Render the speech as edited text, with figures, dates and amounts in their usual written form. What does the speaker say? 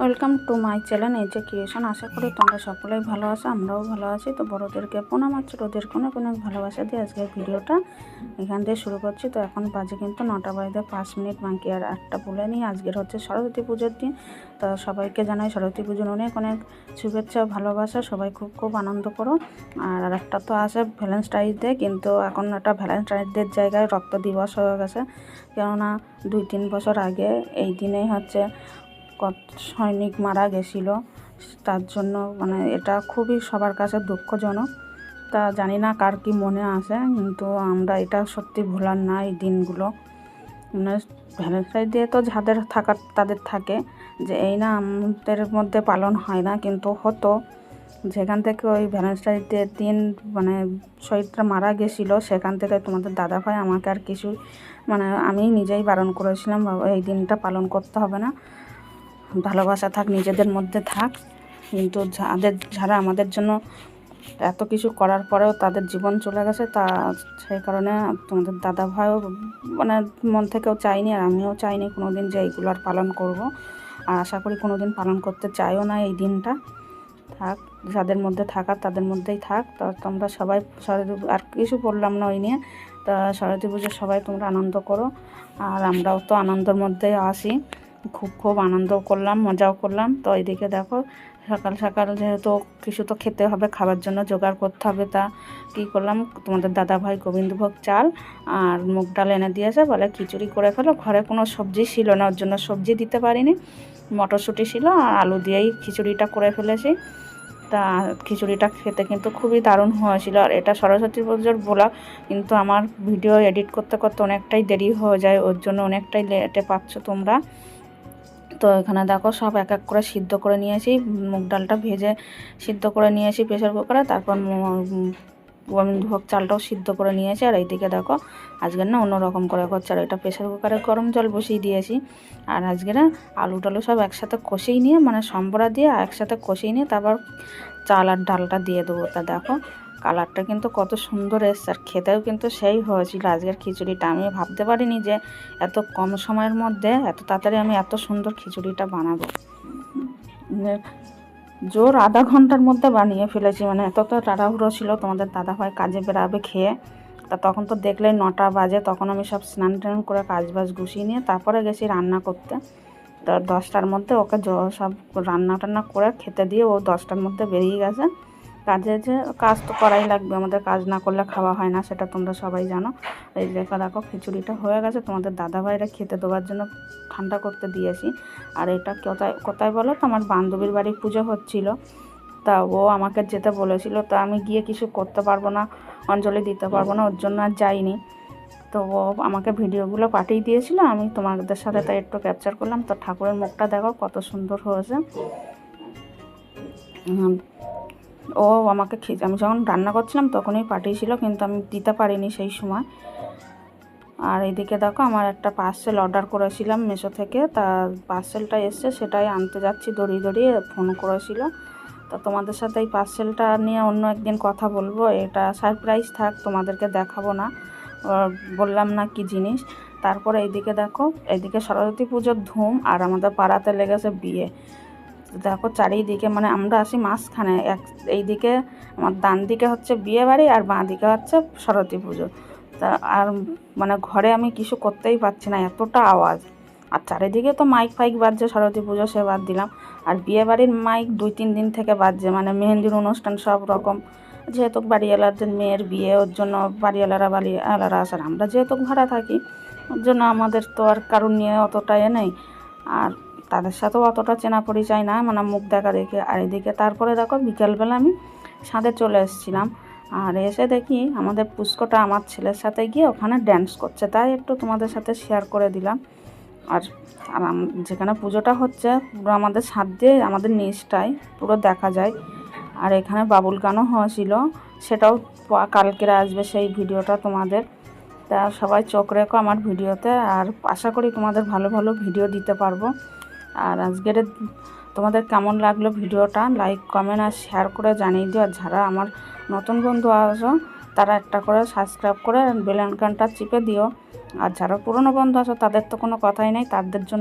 Welcome to my channel AJ creation. আশা করি তোমরা সকলেই ভালো আছো, আমরাও ভালো আছি। তো বড়োদেরকে প্রণাম, আছে ওদেরকে অনেক অনেক ভালোবাসা দিয়ে আজকের ভিডিওটা এখান থেকে শুরু করছি। তো এখন বাজে কিন্তু 9টা বাজে 5 মিনিট বাকি, আর 8টা বলে নিই। আজকের হচ্ছে সরস্বতী পুজোর দিন। তো সবাইকে জানাই সরস্বতী পুজোর অনেক অনেক শুভেচ্ছা, ভালোবাসা। সবাই খুব খুব আনন্দ করো। আর একটা তো আছে ভ্যালেন্টাইন্স ডে, কিন্তু এখন একটা ভ্যালেন্টাইন্স ডের জায়গায় রক্ত দিবস হয়ে গেছে। কেননা 2-3 বছর আগে এই দিনেই হচ্ছে কত সৈনিক মারা গেছিলো। তার জন্য মানে এটা খুবই সবার কাছে দুঃখজনক। তা জানি না কার কি মনে আসে, কিন্তু আমরা এটা সত্যি ভোলার না এই দিনগুলো। মানে ভ্যালেন্টাইন ডে তো যাদের থাকার তাদের থাকে, যে এই না আমাদের মধ্যে পালন হয় না, কিন্তু হতো। যেখান থেকে ওই ভ্যালেন্টাইন ডে দিন মানে শহীদরা মারা গেছিলো, সেখান থেকে তোমাদের দাদাভাই আমাকে আর কিছু মানে আমি নিজেই বারণ করেছিলাম, এই দিনটা পালন করতে হবে না, ভালোবাসা থাক, নিজেদের মধ্যে থাক। কিন্তু যারা আমাদের জন্য এত কিছু করার পরেও তাদের জীবন চলে গেছে, তা সেই কারণে তোমাদের দাদা ভাইও মানে মন থেকেও চাইনি, আর আমিও চাইনি কোনো দিন যে এইগুলো আর পালন করব। আর আশা করি কোনো দিন পালন করতে চাইও না। এই দিনটা থাক, যাদের মধ্যে থাকার তাদের মধ্যেই থাক। তো তোমরা সবাই আর কিছু বললাম না ওই নিয়ে। তা সরস্বতী পুজো সবাই তোমরা আনন্দ করো, আর আমরাও তো আনন্দের মধ্যেই আসি। খুব খুব আনন্দ করলাম, মজাও করলাম। তো এইদিকে দেখো সকাল সকাল যেহেতু কিছু তো খেতে হবে, খাবার জন্য জোগাড় করতে হবে। তা কী করলাম, তোমাদের দাদাভাই গোবিন্দভোগ চাল আর মুগ ডাল এনে দিয়েছে, বলে খিচুড়ি করে ফেলো। ঘরে কোনো সবজি ছিল না, ওর জন্য সবজি দিতে পারিনি। মটরশুঁটি ছিল আর আলু দিয়েই খিচুড়িটা করে ফেলেছি। তা খিচুড়িটা খেতে কিন্তু খুবই দারুণ হয়েছিল। আর এটা সরস্বতী পুজোর ব্লগ, কিন্তু আমার ভিডিও এডিট করতে করতে অনেকটাই দেরি হয়ে যায়, ওর জন্য অনেকটাই লেটে পাচ্ছ তোমরা। তো এখানে দেখো সব এক এক করে সিদ্ধ করে নিয়েছি, মুগ ডালটা ভেজে সিদ্ধ করে নিয়েছি প্রেসার কুকারে, তারপর গোবিন্দভোগ চালটাও সিদ্ধ করে নিয়েছি। আর এইদিকে দেখো আজকের না অন্যরকম করে করছে, আর এটা প্রেসার কুকারে গরম জল বসিয়ে দিয়েছি। আর আজকে না আলু টালু সব একসাথে কষিয়ে নিয়ে, মানে সম্বরা দিয়ে একসাথে কষিয়ে নিয়ে তারপর চাল আর ডালটা দিয়ে দেবো। তা দেখো কালারটা কিন্তু কত সুন্দর এসছে, আর খেতেও কিন্তু সেই হয়েছিল আজকের খিচুড়িটা। আমি ভাবতে পারিনি যে এত কম সময়ের মধ্যে এত তাড়াতাড়ি আমি এত সুন্দর খিচুড়িটা বানাবো। জোর আধা ঘন্টার মধ্যে বানিয়ে ফেলেছি, মানে এত তো তাড়াহুড়ো ছিল, তোমাদের দাদাভাই কাজে বেরাবে খেয়ে। তা তখন তো দেখলেই 9টা বাজে, তখন আমি সব স্নান টান করে কাজ বাজ গুছিয়ে নিয়ে তারপরে গেছি রান্না করতে। তো 10টার মধ্যে ওকে সব রান্না টান্না করে খেতে দিয়ে ও 10টার মধ্যে বেরিয়ে গেছে কাজে। যে কাজ তো করাই লাগবে, আমাদের কাজ না করলে খাওয়া হয় না, সেটা তোমরা সবাই জানো। এই দেখো খিচুড়িটা হয়ে গেছে, তোমাদের দাদাভাইরা খেতে দেওয়ার জন্য ঠান্ডা করতে দিয়েছি। আর এটা কোথায় বলো তো, আমার বান্ধবীর বাড়ি পুজো হচ্ছিল, তা ও আমাকে যেতে বলেছিল। তো আমি গিয়ে কিছু করতে পারবো না, অঞ্জলি দিতে পারবো না, ওর জন্য আর যাইনি। তো ও আমাকে ভিডিওগুলো পাঠিয়ে দিয়েছিল, আমি তোমাদের সাথে তাই একটু ক্যাপচার করলাম। তো ঠাকুরের মুখটা দেখো কত সুন্দর হয়েছে। ও আমাকে আমি যখন রান্না করছিলাম তখনই পাঠিয়েছিল, কিন্তু আমি দিতে পারিনি সেই সময়। আর এদিকে দেখো আমার একটা পার্সেল অর্ডার করেছিলাম মিশো থেকে, তা পার্সেলটা এসছে, সেটাই আনতে যাচ্ছি। দড়িয়ে ফোন করেছিল। তো তোমাদের সাথে এই পার্সেলটা নিয়ে অন্য একদিন কথা বলবো, এটা সারপ্রাইজ থাক, তোমাদেরকে দেখাবো না, বললাম না কি জিনিস। তারপরে এইদিকে দেখো, এইদিকে সরস্বতী পুজোর ধুম, আর আমাদের পাড়াতে লেগেছে বিয়ে। দেখো চারিদিকে, মানে আমরা আসি মাঝখানে, এইদিকে আমার ডান দিকে হচ্ছে বিয়ে বাড়ি, আর বাঁ দিকে হচ্ছে সরস্বতী পুজো। তা আর মানে ঘরে আমি কিছু করতেই পারছি না, এতটা আওয়াজ। আর চারিদিকে তো মাইক ফাইক বাজছে, সরস্বতী পুজো সে বাদ দিলাম, আর বিয়ে বাড়ির মাইক 2-3 দিন থেকে বাজছে, মানে মেহেন্দির অনুষ্ঠান সব রকম। যেহেতু বাড়িওয়ালাদের মেয়ের বিয়ে, ওর জন্য বাড়িওয়ালারা আসার, আমরা যেহেতু ভাড়া থাকি, ওর জন্য আমাদের তো আর কারণ নিয়ে অতটা নেই, আর তাদের সাথেও অতটা চেনা পরিচয় না, মানে মুখ দেখা দেখে। আর এদিকে তারপরে দেখো বিকেলবেলা আমি ছাদে চলে এসেছিলাম, আর এসে দেখি আমাদের পুষ্কটা আমার ছেলের সাথে গিয়ে ওখানে ড্যান্স করছে, তাই একটু তোমাদের সাথে শেয়ার করে দিলাম। আর যেখানে পুজোটা হচ্ছে পুরো আমাদের ছাদ দিয়ে আমাদের নিচটাই পুরো দেখা যায়। আর এখানে বাবুল গানও হয়েছিল, সেটাও কালকের আসবে সেই ভিডিওটা তোমাদের। তা সবাই চোখ রেখো আমার ভিডিওতে, আর আশা করি তোমাদের ভালো ভালো ভিডিও দিতে পারবো। আর আজকের তোমাদের কেমন লাগলো ভিডিওটা, লাইক কমেন্ট আর শেয়ার করে জানিয়ে দিও। আর যারা আমার নতুন বন্ধু আছো তারা একটা করে সাবস্ক্রাইব করে বেল আইকনটা চিপে দিও। আর যারা পুরনো বন্ধু আছো তাদের তো কোনো কথাই নেই, তাদের জন্য